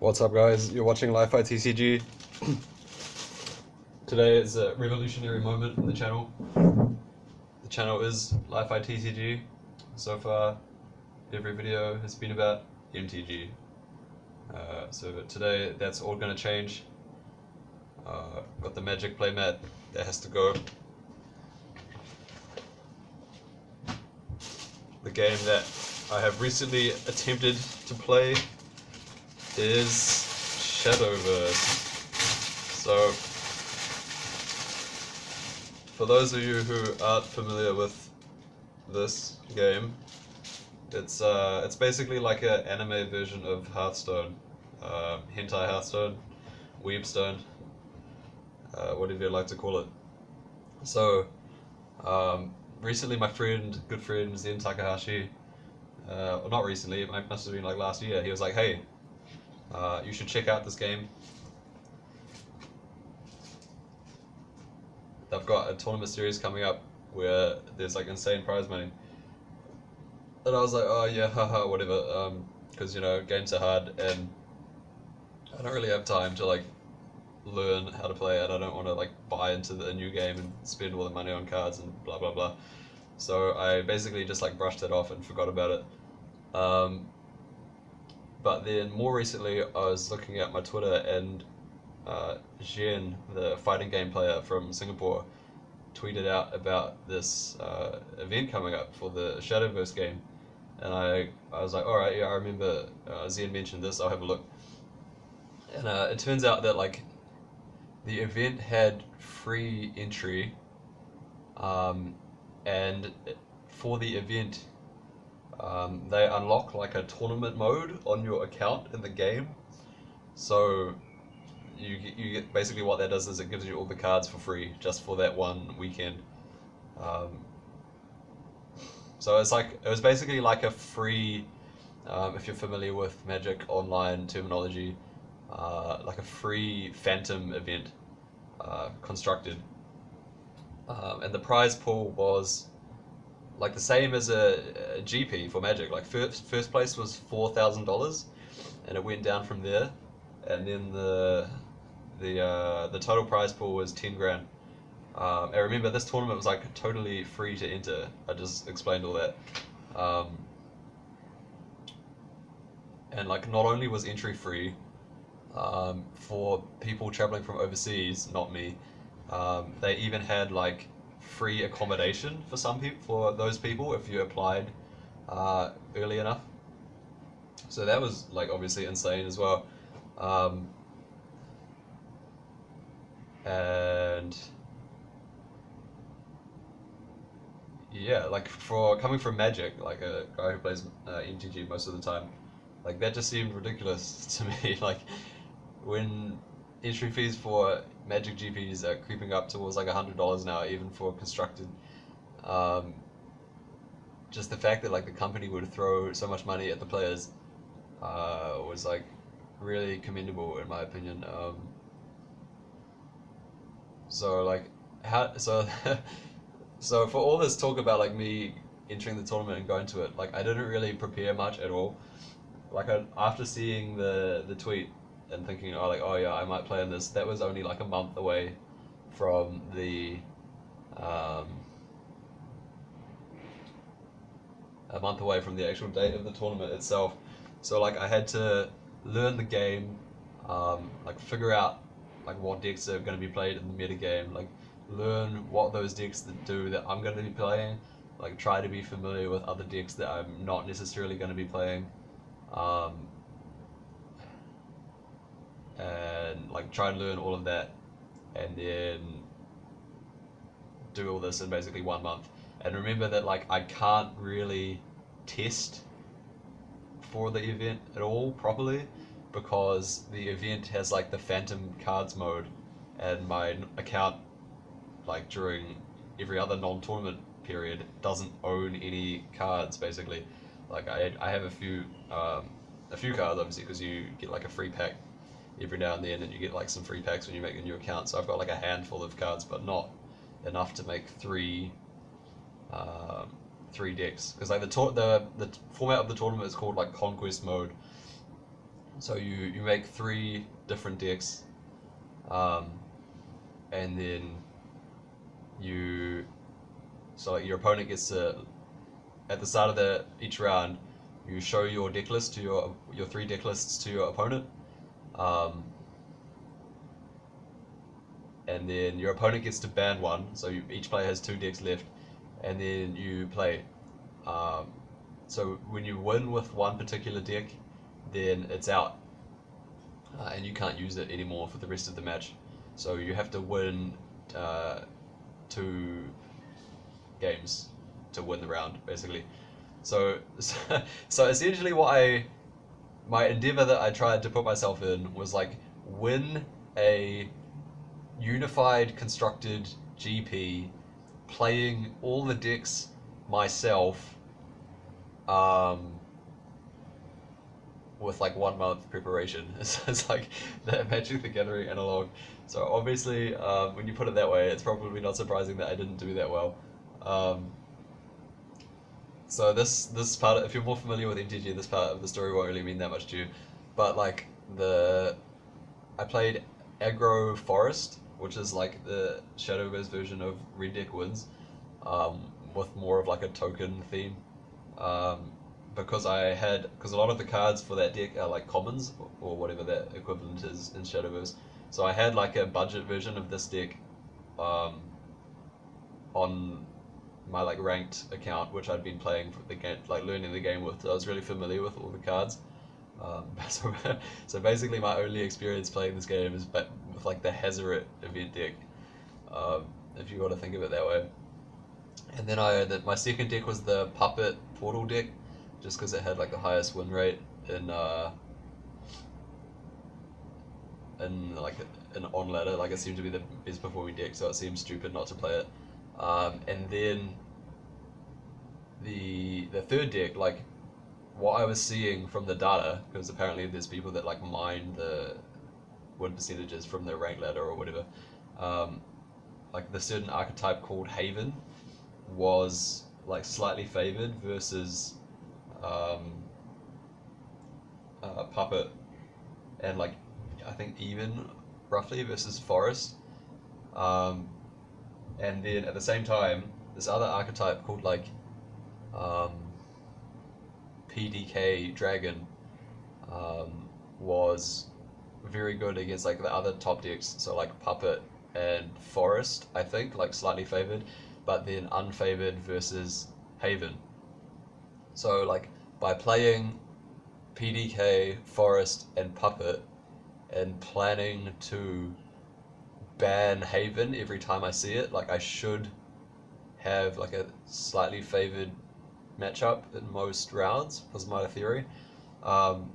What's up, guys? You're watching Li-Fi TCG. Today is a revolutionary moment in the channel. The channel is Li-Fi TCG. So far, every video has been about MTG. So today, that's all going to change. Got the Magic playmat that has to go. The game that I have recently attempted to play is Shadowverse. So, for those of you who aren't familiar with this game, it's basically like an anime version of Hearthstone, hentai Hearthstone, weebstone, whatever you'd like to call it. So, recently my good friend Zen Takahashi, well, not recently, it must have been like last year, he was like, hey, you should check out this game. They've got a tournament series coming up where there's like insane prize money. And I was like, oh yeah, haha, whatever, because you know, games are hard and I don't really have time to like learn how to play, and I don't want to like buy into a new game and spend all the money on cards and blah blah blah. So I basically just like brushed it off and forgot about it. But then more recently, I was looking at my Twitter and Zhen, the fighting game player from Singapore, tweeted out about this event coming up for the Shadowverse game. And I was like, alright, yeah, I remember Zhen mentioned this, I'll have a look. And it turns out that like the event had free entry, and for the event, they unlock like a tournament mode on your account in the game. So you get basically what that does is it gives you all the cards for free just for that one weekend. So it was basically like a free, if you're familiar with Magic Online terminology, like a free phantom event constructed. And the prize pool was like the same as a GP for Magic. Like first place was $4,000, and it went down from there. And then the total prize pool was 10 grand. I remember this tournament was like totally free to enter. I just explained all that. And like not only was entry free for people traveling from overseas, not me, they even had like free accommodation for for those people if you applied early enough. So that was like obviously insane as well. And yeah, like for coming from Magic, like a guy who plays MTG most of the time, like that just seemed ridiculous to me. Like when entry fees for Magic GPs are creeping up towards like $100 now, even for constructed. Just the fact that like the company would throw so much money at the players was like really commendable in my opinion. So like how so so for all this talk about like me entering the tournament and going to it, like I didn't really prepare much at all. Like after seeing the tweet and thinking, oh yeah, I might play in this. That was only like a month away from the actual date of the tournament itself. So like I had to learn the game, like figure out like what decks are going to be played in the meta game, like learn what those decks that do that I'm going to be playing, like try to be familiar with other decks that I'm not necessarily going to be playing. And like try and learn all of that, and then do all this in basically 1 month. And remember that like I can't really test for the event at all properly because the event has like the phantom cards mode, and my account like during every other non-tournament period doesn't own any cards basically. Like I have a few cards obviously because you get like a free pack every now and then, and you get like some free packs when you make a new account. So I've got like a handful of cards, but not enough to make three decks. Because like the format of the tournament is called like Conquest Mode, So you make three different decks, um, and then you so like your opponent gets to, at the start of each round, you show your deck list to your three deck lists to your opponent, um, and then your opponent gets to ban one. So each player has two decks left, and then you play. Um, so when you win with one particular deck, then it's out, and you can't use it anymore for the rest of the match. So you have to win uh, two games to win the round, basically. So, so essentially, my endeavor that I tried to put myself in was like win a unified constructed GP, playing all the decks myself, um, with like 1 month preparation. It's like that Magic the Gathering analog. So obviously, when you put it that way, it's probably not surprising that I didn't do that well. Um, so this part, if you're more familiar with MTG, this part of the story won't really mean that much to you. But like I played Aggro Forest, which is like the Shadowverse version of Red Deck Wins, with more of like a token theme. Um, because a lot of the cards for that deck are like commons or whatever that equivalent is in Shadowverse. So I had like a budget version of this deck, um, on my like ranked account, which I'd been playing for the game, like learning the game with. So I was really familiar with all the cards. So, so basically, my only experience playing this game is with like the Hazoret event deck, if you got to think of it that way. And then my second deck was the Puppet Portal deck, just because it had like the highest win rate in like an on ladder. Like it seemed to be the best performing deck, so it seemed stupid not to play it. And then the third deck, like what I was seeing from the data, because apparently there's people that like mine the win percentages from their rank ladder or whatever. Um, like the certain archetype called Haven was like slightly favored versus um, Puppet, and like I think even roughly versus Forest. Um, and then at the same time, this other archetype called like um, PDK Dragon, was very good against like the other top decks. So like Puppet and Forest, I think, like slightly favored, but then unfavored versus Haven. So like by playing PDK, Forest, and Puppet, and planning to ban Haven every time I see it, like I should have like a slightly favored matchup in most rounds, was my theory. Um,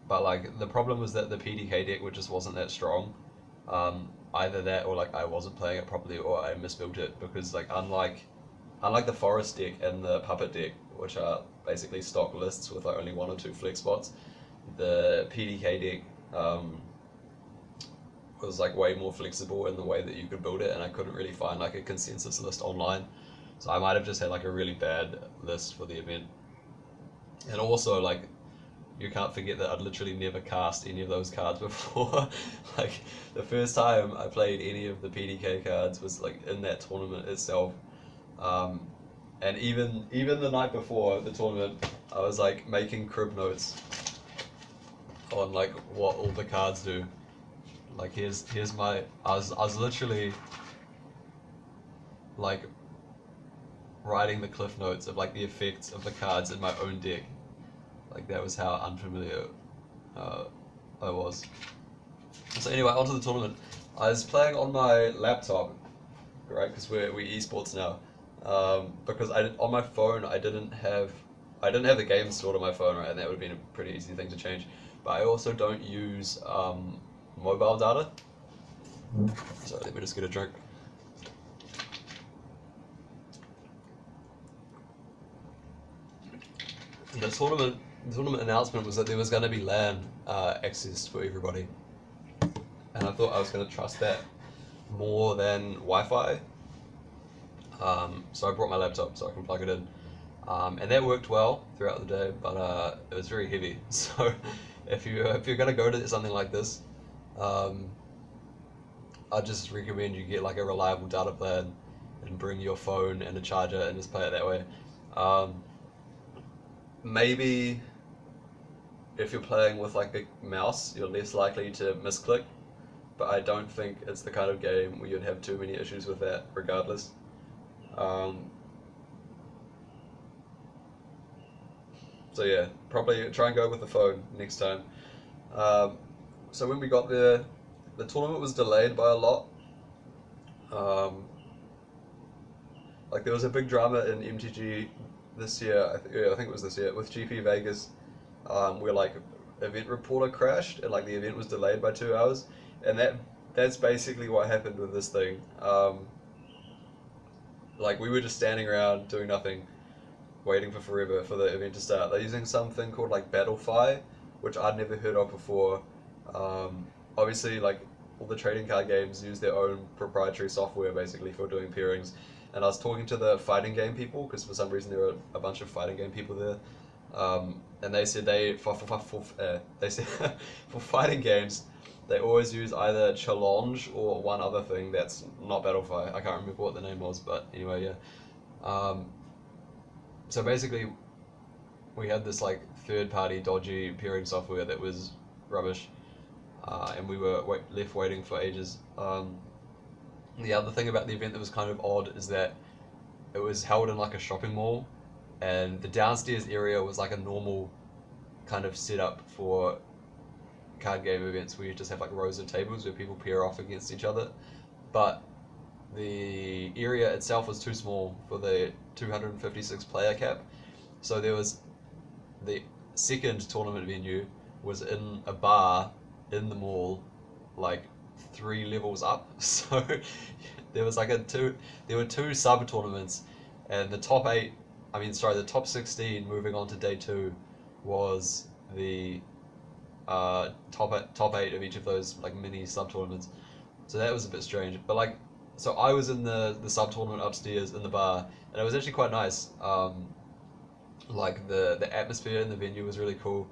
but like the problem was that the PDK deck just wasn't that strong. Either that or like I wasn't playing it properly or I misbuilt it, because like unlike the Forest deck and the Puppet deck, which are basically stock lists with like only one or two flex spots, the PDK deck was like way more flexible in the way that you could build it, and I couldn't really find like a consensus list online. So I might have just had like a really bad list for the event. And also like you can't forget that I'd literally never cast any of those cards before. Like the first time I played any of the PDK cards was like in that tournament itself. Um, and even the night before the tournament, I was like making crib notes on like what all the cards do. Like here's my I was literally like writing the cliff notes of like the effects of the cards in my own deck. Like that was how unfamiliar uh, I was. So anyway, onto the tournament. I was playing on my laptop, right? Because we esports now. Because on my phone I didn't have the game stored on my phone, right? And that would have been a pretty easy thing to change. But I also don't use mobile data. So let me just get a drink. The tournament announcement was that there was going to be LAN access for everybody, and I thought I was going to trust that more than Wi-Fi. So I brought my laptop so I can plug it in, and that worked well throughout the day. But it was very heavy, so if you're gonna go to something like this, um, I just recommend you get like a reliable data plan and bring your phone and a charger and just play it that way. Um, Maybe if you're playing with like a mouse, you're less likely to misclick, but I don't think it's the kind of game where you'd have too many issues with that regardless. Um, so yeah, probably try and go with the phone next time. Um, so when we got there, the tournament was delayed by a lot. Um, like there was a big drama in MTG this year. I think it was this year with GP Vegas, where like event reporter crashed and like the event was delayed by 2 hours, and that's basically what happened with this thing. Like we were just standing around doing nothing, waiting for forever for the event to start. They're using something called like Battlefy, which I'd never heard of before. Obviously, like all the trading card games use their own proprietary software basically for doing pairings. And I was talking to the fighting game people because for some reason there were a bunch of fighting game people there, and they said they said for fighting games they always use either Challenge or one other thing that's not Battlefy. I can't remember what the name was, but anyway, yeah. Um, so basically, we had this like third-party dodgy pairing software that was rubbish, and we were left waiting for ages. The other thing about the event that was kind of odd is that it was held in like a shopping mall, and the downstairs area was like a normal kind of setup for card game events where you just have like rows of tables where people pair off against each other. But the area itself was too small for the 256 player cap, so there was the second tournament venue was in a bar in the mall, like 3 levels up. So there was like there were two sub tournaments, and the top eight, the top 16 moving on to day two was the top eight of each of those like mini sub tournaments. So that was a bit strange. But like, so I was in the sub tournament upstairs in the bar, and it was actually quite nice. Like the atmosphere in the venue was really cool.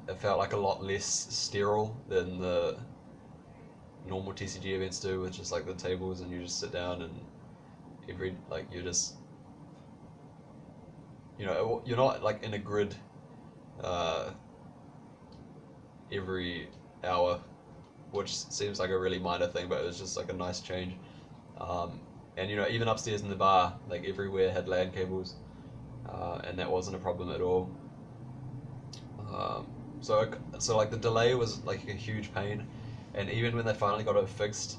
It felt like a lot less sterile than the normal TCG events do, with just like the tables and you just sit down and you're just you're not like in a grid uh, every hour, which seems like a really minor thing, but it was just like a nice change. Um, and even upstairs in the bar, like everywhere had LAN cables, and that wasn't a problem at all. Um, so like the delay was like a huge pain, and even when they finally got it fixed,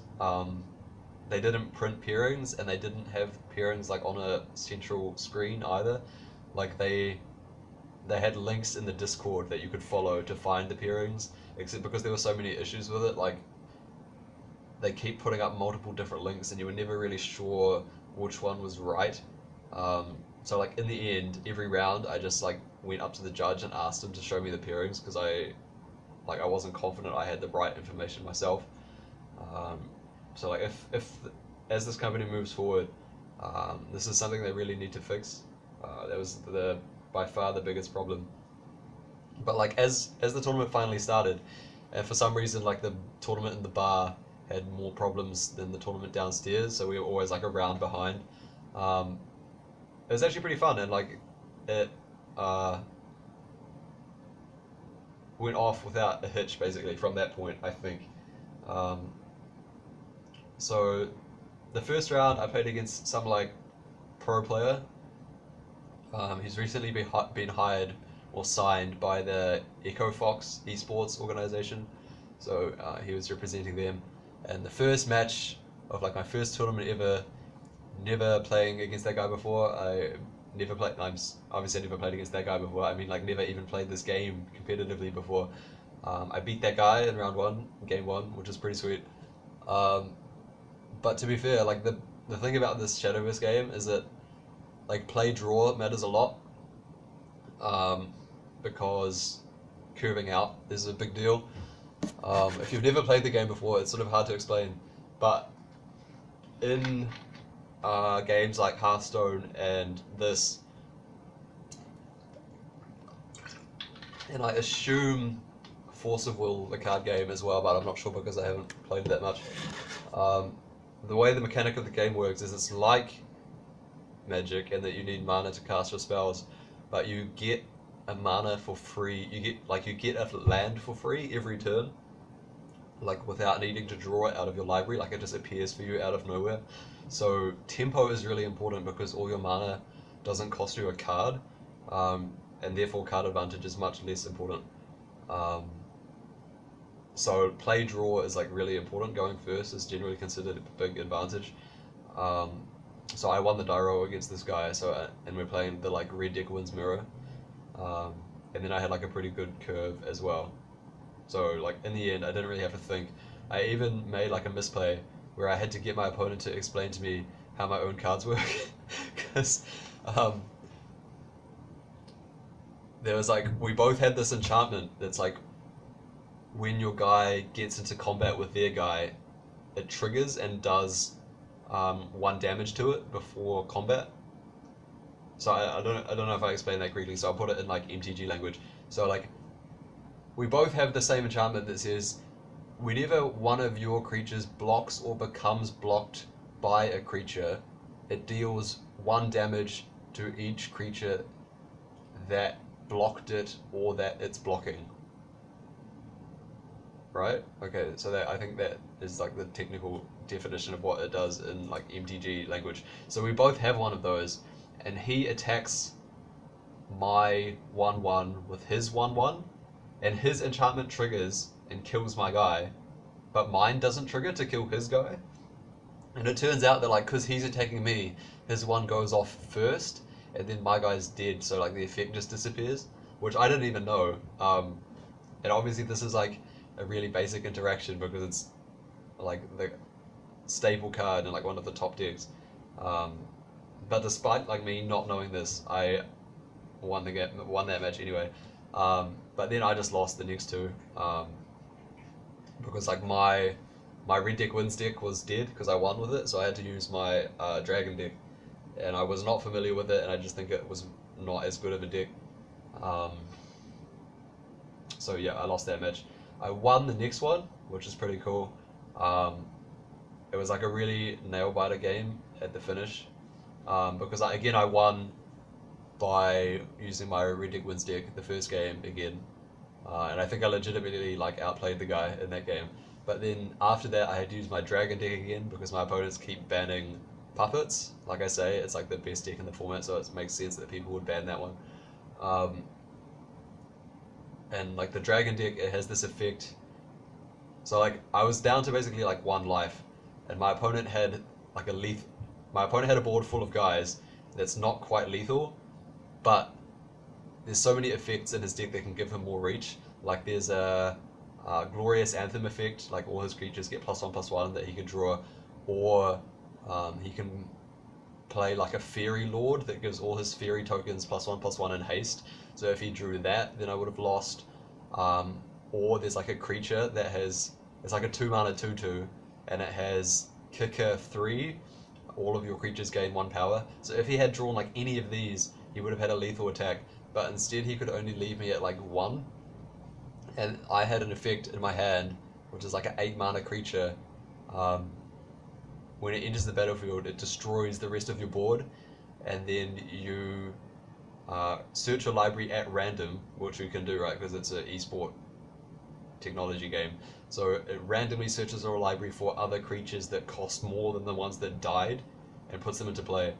they didn't print pairings and they didn't have pairings like on a central screen either. Like they had links in the Discord that you could follow to find the pairings, except because there were so many issues with it, like they keep putting up multiple different links and you were never really sure which one was right. So like in the end, every round I just like went up to the judge and asked him to show me the pairings because I wasn't confident I had the right information myself. Um, so like if as this company moves forward, this is something they really need to fix. That was the by far the biggest problem. But like as the tournament finally started, and for some reason like the tournament in the bar had more problems than the tournament downstairs, so we were always like a round behind. Um, it was actually pretty fun, and like it uh, went off without a hitch basically from that point, I think. Um, so the first round I played against some like pro player. He's recently been hired or signed by the Echo Fox esports organization, so he was representing them. And the first match of like my first tournament ever, never playing against that guy before. I'm obviously never played against that guy before. I mean, like never even played this game competitively before. I beat that guy in round one, game one, which is pretty sweet. Um, but to be fair, like the thing about this Shadowverse game is that like play draw matters a lot, um, because curving out is a big deal. If you've never played the game before, it's sort of hard to explain, but in games like Hearthstone and this, and I assume Force of Will, the card game, as well, but I'm not sure because I haven't played it that much. The way the mechanic of the game works is it's like Magic, and that you need mana to cast your spells, but you get a mana for free. You get a land for free every turn, like without needing to draw it out of your library. Like it just appears for you out of nowhere. So tempo is really important because all your mana doesn't cost you a card, and therefore card advantage is much less important. Um, so play draw is like really important. Going first is generally considered a big advantage. Um, so I won the die roll against this guy. And we're playing the like red deck wins mirror, and then I had like a pretty good curve as well. So like in the end, I didn't really have to think. I even made like a misplay where I had to get my opponent to explain to me how my own cards work, because um, there was like we both had this enchantment that's like when your guy gets into combat with their guy, it triggers and does 1 damage to it before combat. So I don't know if I explained that correctly. So I'll put it in like MTG language. So like we both have the same enchantment that says whenever one of your creatures blocks or becomes blocked by a creature, it deals 1 damage to each creature that blocked it or that it's blocking. Right? Okay, so that I think that is like the technical definition of what it does in like MTG language. So we both have one of those, and he attacks my 1/1 with his 1/1, and his enchantment triggers and kills my guy, but mine doesn't trigger to kill his guy. And it turns out that like because he's attacking me, his one goes off first, and then my guy's dead. So like the effect just disappears, which I didn't even know. And obviously this is like a really basic interaction because it's like the staple card and like one of the top decks. But despite like me not knowing this, I won that match anyway. But then I just lost the next two because like my red deck wins deck was dead because I won with it, so I had to use my dragon deck, and I was not familiar with it, and I just think it was not as good of a deck. Um, so yeah, I lost that match. I won the next one, which is pretty cool. Um, it was like a really nail biter game at the finish because I won by using my red deck wins deck the first game again, and I think I legitimately like outplayed the guy in that game. But then after that, I had to use my dragon deck again because my opponents keep banning puppets. Like I say, it's like the best deck in the format, so it makes sense that people would ban that one. Um, and like the dragon deck, it has this effect. So like I was down to basically like 1 life, and my opponent had like a lethal. My opponent had a board full of guys that's not quite lethal, but there's so many effects in his deck that can give him more reach. Like there's a glorious anthem effect, like all his creatures get +1/+1 that he can draw, or he can play like a fairy lord that gives all his fairy tokens +1/+1 in haste. So if he drew that, then I would have lost. Or there's like a creature that has it's like a 2 mana 2/2, and it has kicker 3. All of your creatures gain 1 power. So if he had drawn like any of these, he would have had a lethal attack. But instead, he could only leave me at like 1. And I had an effect in my hand, which is like an 8 mana creature. Um, when it enters the battlefield, it destroys the rest of your board, and then you search your library at random, which you can do, right? Because it's an esport technology game. So it randomly searches our library for other creatures that cost more than the ones that died, and puts them into play.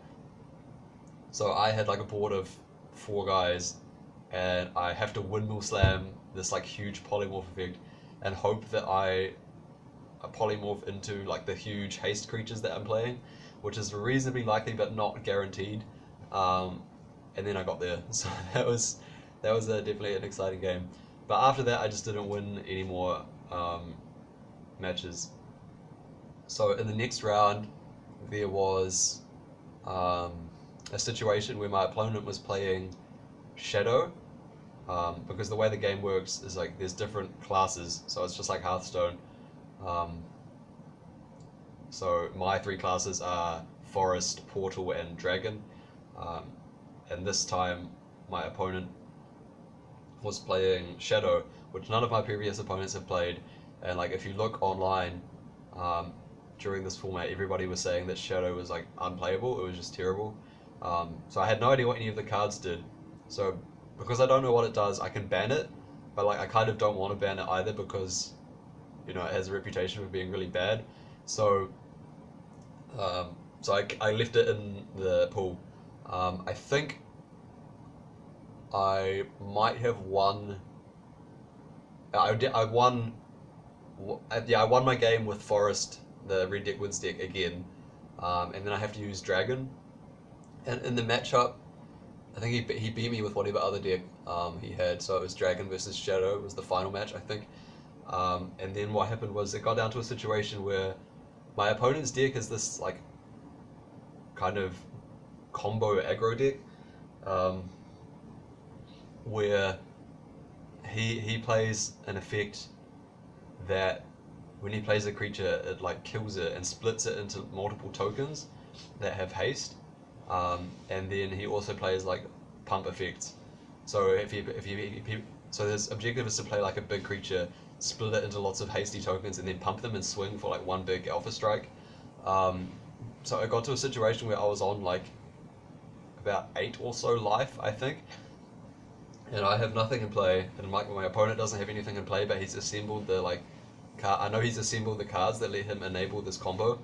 So I had like a board of 4 guys, and I have to windmill slam this like huge polymorph effect, and hope that I polymorph into like the huge haste creatures that I'm playing, which is reasonably likely but not guaranteed. And then I got there, so that was definitely an exciting game. But after that, I just didn't win any more matches. So in the next round, there was a situation where my opponent was playing Shadow, because the way the game works is like there's different classes, so it's just like Hearthstone. Um, so my 3 classes are Forest, Portal, and Dragon. And this time, my opponent was playing Shadow, which none of my previous opponents have played. And like if you look online, um, during this format, everybody was saying that Shadow was like unplayable. It was just terrible. So I had no idea what any of the cards did. So because I don't know what it does, I can ban it, but like I kind of don't want to ban it either because it has a reputation for being really bad. So um, I left it in the pool. I think I might have won. I won. Yeah, I won my game with Forest, the red deck wins deck again, and then I have to use Dragon. And in the matchup, I think he beat me with whatever other deck he had. So it was Dragon versus Shadow was the final match, I think. And then what happened was it got down to a situation where my opponent's deck is this like kind of combo aggro deck, um, where he plays an effect that when he plays a creature, it like kills it and splits it into multiple tokens that have haste. And then he also plays like pump effects. So so his objective is to play like a big creature, split it into lots of hasty tokens, and then pump them and swing for like one big alpha strike. Um, so I got to a situation where I was on like about 8 or so life, I think, and I have nothing in play, and like my opponent doesn't have anything in play, but he's assembled the like I know he's assembled the cards that let him enable this combo.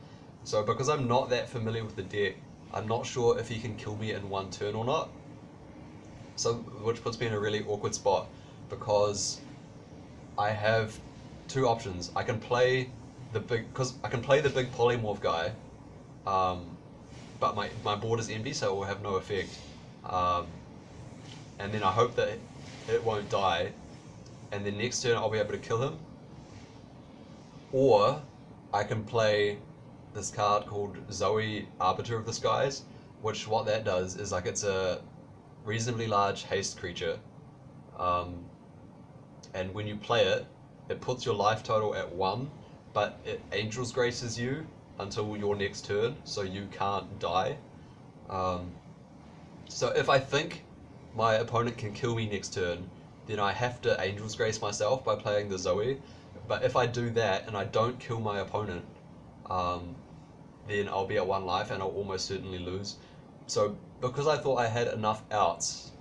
So because I'm not that familiar with the deck, I'm not sure if he can kill me in one turn or not. So which puts me in a really awkward spot because I have two options. I can play I can play the big polymorph guy, um, but my board is empty, so it will have no effect. Um, and then I hope that it won't die, and then next turn I'll be able to kill him. Or I can play this card called Zoe, Arbiter of the Skies, which what that does is like it's a reasonably large haste creature, um, and when you play it, it puts your life total at 1, but it Angel's Graces you until your next turn, so you can't die. Um, so if I think my opponent can kill me next turn, then I have to Angel's Grace myself by playing the Zoe. But if I do that and I don't kill my opponent, um, then I'll be at 1 life and I'll almost certainly lose. So because I thought I had enough outs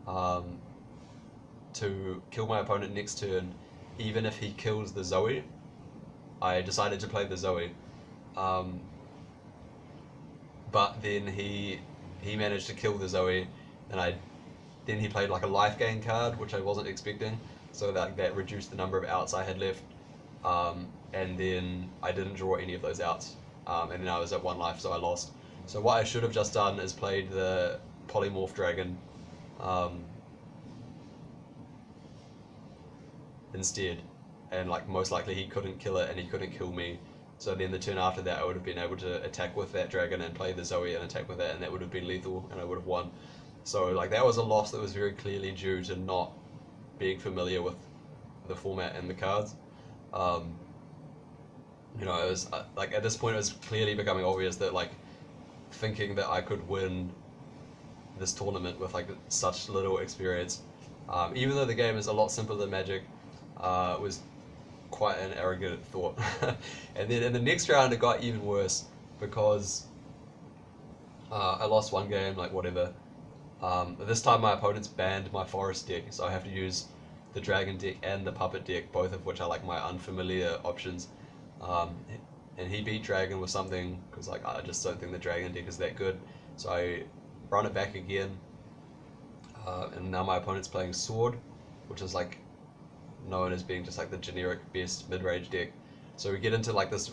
um, to kill my opponent next turn, even if he kills the Zoe, I decided to play the Zoe. Um, but then he managed to kill the Zoe, and then he played like a life gain card, which I wasn't expecting, so that reduced the number of outs I had left. And then I didn't draw any of those outs, and then I was at 1 life, so I lost. So what I should have just done is played the polymorph dragon instead, and like most likely he couldn't kill it and he couldn't kill me. So then the turn after that, I would have been able to attack with that dragon and play the Zoe and attack with that, and that would have been lethal, and I would have won. So like that was a loss that was very clearly due to not being familiar with the format and the cards. Um, it was like at this point it was clearly becoming obvious that like thinking that I could win this tournament with like such little experience, even though the game is a lot simpler than Magic, was quite an arrogant thought. And then in the next round it got even worse because I lost one game, like whatever. This time my opponents banned my forest deck, so I have to use the dragon deck and the puppet deck, both of which are like my unfamiliar options. Um, and he beat dragon with something because like I just don't think the dragon deck is that good. So I run it back again, and now my opponent's playing sword, which is like known as being just like the generic best mid-range deck. So we get into like this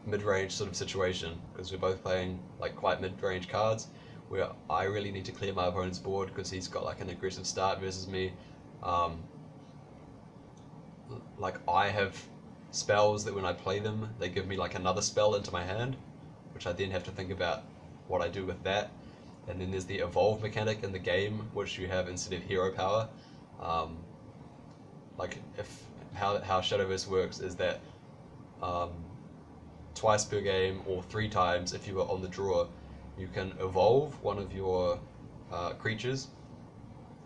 mid-range sort of situation because we're both playing like quite mid-range cards where I really need to clear my opponent's board because he's got like an aggressive start versus me. Um, like I have spells that when I play them, they give me like another spell into my hand, which I then have to think about what I do with that. And then there's the evolve mechanic in the game, which you have instead of hero power. Um, like if how Shadowverse works is that um, twice per game or 3 times if you are on the draw, you can evolve one of your creatures,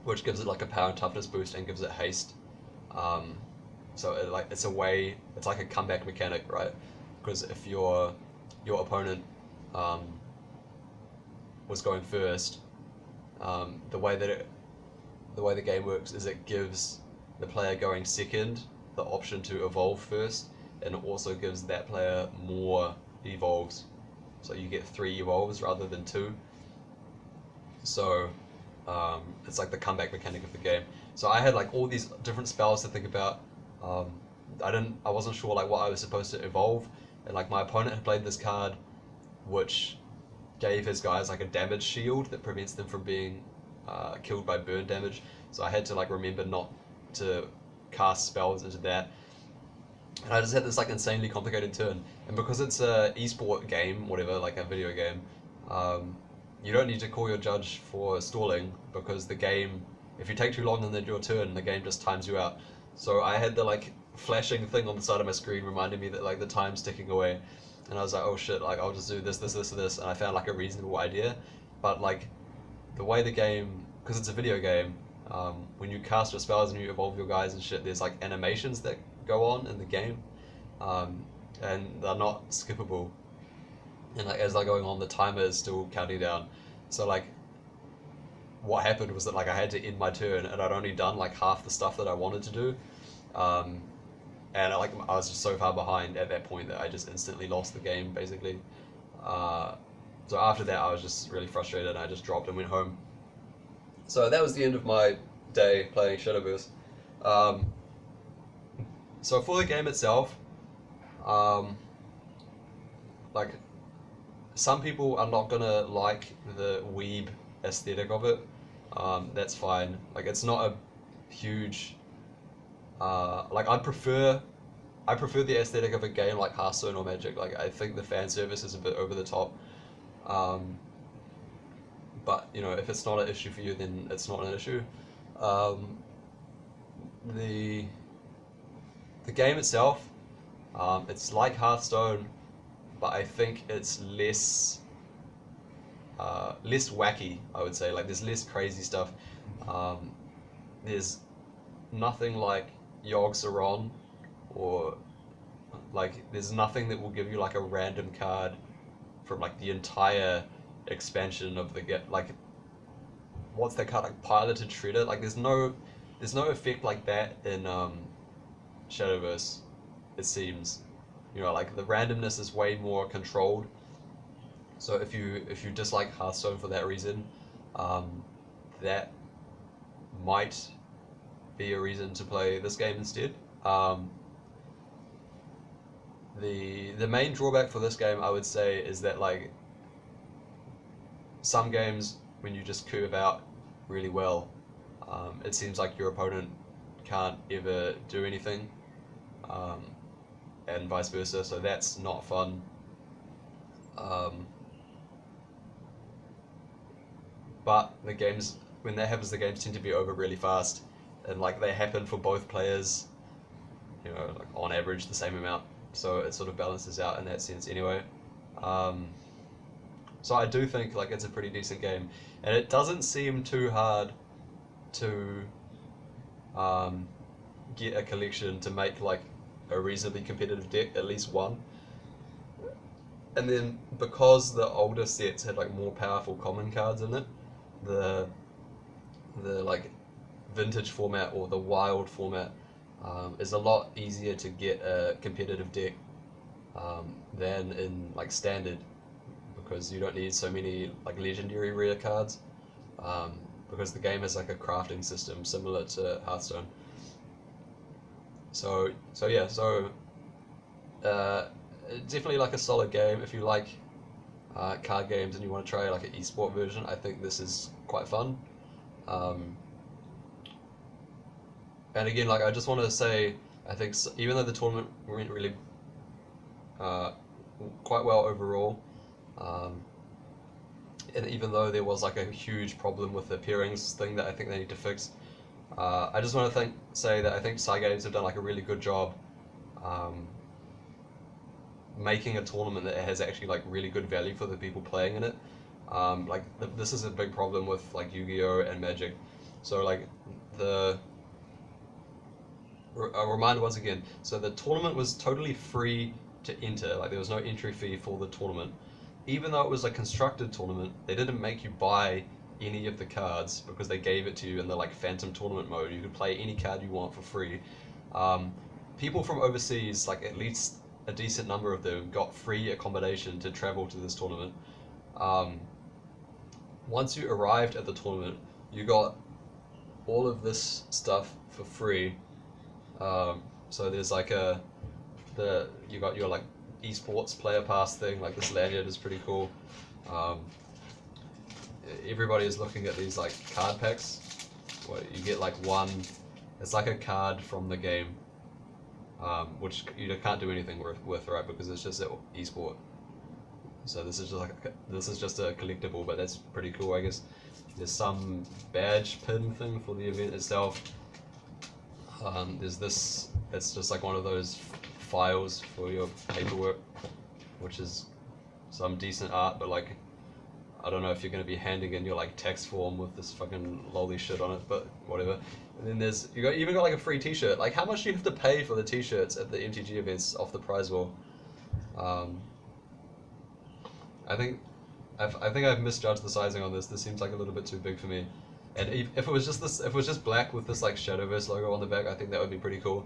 which gives it like a power and toughness boost and gives it haste. Um, so it's a way, it's like a comeback mechanic, right? Because if your opponent um, was going first, the way that the way the game works is it gives the player going second the option to evolve first, and it also gives that player more evolves. So you get 3 evolves rather than 2. So it's like the comeback mechanic of the game. So I had like all these different spells to think about. Um, I wasn't sure like what I was supposed to evolve, and like my opponent had played this card, which gave his guys like a damage shield that prevents them from being killed by burn damage. So I had to like remember not to cast spells into that, and I just had this like insanely complicated turn. And because it's a esport game, whatever, like a video game, um, you don't need to call your judge for stalling because the game, if you take too long and then your turn, the game just times you out. So I had the like flashing thing on the side of my screen reminding me that like the time's ticking away, and I was like, oh shit, like I'll just do this, this, this, this, and I found like a reasonable idea. But like the way the game, because it's a video game, when you cast your spells and you evolve your guys and shit, there's like animations that go on in the game, um, and they're not skippable. And like as they're going on, the timer is still counting down. So like what happened was that like I had to end my turn, and I'd only done like half the stuff that I wanted to do, um, and I was just so far behind at that point that I just instantly lost the game basically. Uh, so after that, I was just really frustrated, and I just dropped and went home. So that was the end of my day playing Shadowverse. Um, so for the game itself, um, like some people are not gonna like the weeb aesthetic of it. That's fine. Like it's not a huge. Like I prefer the aesthetic of a game like Hearthstone or Magic. Like I think the fan service is a bit over the top. Um, but you know, if it's not an issue for you, then it's not an issue. Um, the the game itself, it's like Hearthstone, but I think it's less wacky. I would say like there's less crazy stuff. Um, there's nothing like Yogg Saron, or like there's nothing that will give you like a random card from like the entire expansion of the get like what's that card like piloted shredder, like there's no effect like that in Shadowverse, it seems. You know, like the randomness is way more controlled. So if you dislike Hearthstone for that reason, that might be a reason to play this game instead. Um, the main drawback for this game, I would say, is that like some games when you just curve out really well, it seems like your opponent can't ever do anything, um, and vice versa. So that's not fun. Um, but the games when that happens, the games tend to be over really fast, and like they happen for both players. You know, like on average the same amount. So it sort of balances out in that sense anyway. Um, so I do think like it's a pretty decent game, and it doesn't seem too hard to um, get a collection to make like a reasonably competitive deck, at least one. And then because the older sets had like more powerful common cards in it, the the like vintage format or the wild format is a lot easier to get a competitive deck than in like standard, because you don't need so many like legendary rare cards, um, because the game has like a crafting system similar to Hearthstone. So yeah, so uh, definitely like a solid game if you like card games and you want to try like an esport version. I think this is quite fun. Um, and again, like I just want to say, I think even though the tournament went really uh, quite well overall, um, and even though there was like a huge problem with the pairings thing that I think they need to fix, I just want to say that I think Cygames have done like a really good job um, making a tournament that has actually like really good value for the people playing in it. Like this is a big problem with like Yu-Gi-Oh and Magic, So like the a reminder once again. So the tournament was totally free to enter. Like there was no entry fee for the tournament, even though it was a constructed tournament. They didn't make you buy any of the cards because they gave it to you in the like Phantom tournament mode. You could play any card you want for free. Um, People from overseas, like at least a decent number of them, got free accommodation to travel to this tournament. Um, Once you arrived at the tournament, you got all of this stuff for free. So there's like you got your like esports player pass thing. Like this lanyard is pretty cool. Um, Everybody is looking at these like card packs. Where you get like one. It's like a card from the game, which you can't do anything with, right? Because it's just an esport. So this is just a collectible, but that's pretty cool, I guess. There's some badge pin thing for the event itself. There's this. It's just like one of those files for your paperwork, which is some decent art, but like I don't know if you're going to be handing in your like text form with this fucking lolly shit on it, but whatever. And then you even got like a free T-shirt. Like how much do you have to pay for the T-shirts at the MTG events off the prize wall? I think I've misjudged the sizing on this. This seems like a little bit too big for me. And if it was just this, if it was just black with this like Shadowverse logo on the back, I think that would be pretty cool.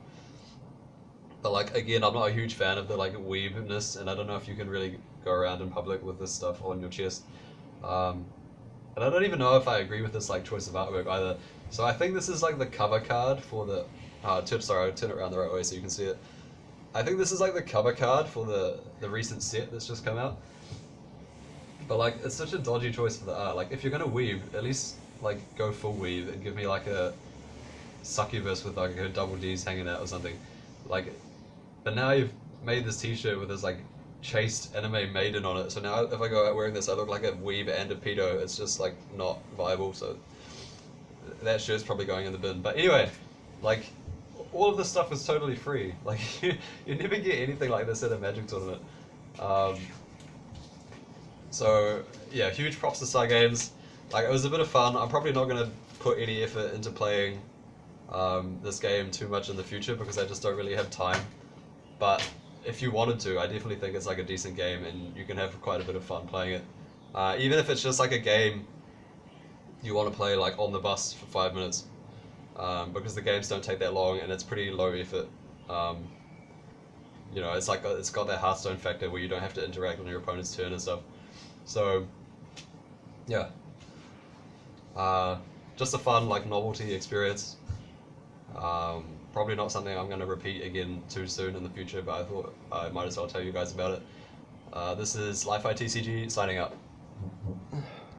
But like again, I'm not a huge fan of the like weebness, and I don't know if you can really go around in public with this stuff on your chest. Um, and I don't even know if I agree with this like choice of artwork either. So I think this is like the cover card for the. Sorry, I'll turn it around the right way so you can see it. I think this is like the cover card for the recent set that's just come out. But like, it's such a dodgy choice for the art. Like, if you're gonna weave, at least like go full weave and give me like a succubus with like her double D's hanging out or something. Like, but now you've made this T-shirt with this like chaste anime maiden on it. So now if I go out wearing this, I look like a weeb and a pedo. It's just like not viable. So that shirt's probably going in the bin. But anyway, like all of this stuff is totally free. Like you never get anything like this at a Magic tournament. Um, so yeah, huge props to Star Games. Like it was a bit of fun. I'm probably not gonna put any effort into playing this game too much in the future because I just don't really have time. But if you wanted to, I definitely think it's like a decent game and you can have quite a bit of fun playing it. Even if it's just like a game you want to play like on the bus for 5 minutes, because the games don't take that long and it's pretty low effort. It's like it's got that Hearthstone factor where you don't have to interact on your opponent's turn and stuff. So, yeah, just a fun like novelty experience. Probably not something I'm going to repeat again too soon in the future, but I thought I might as well tell you guys about it. This is Li-Fi TCG signing out.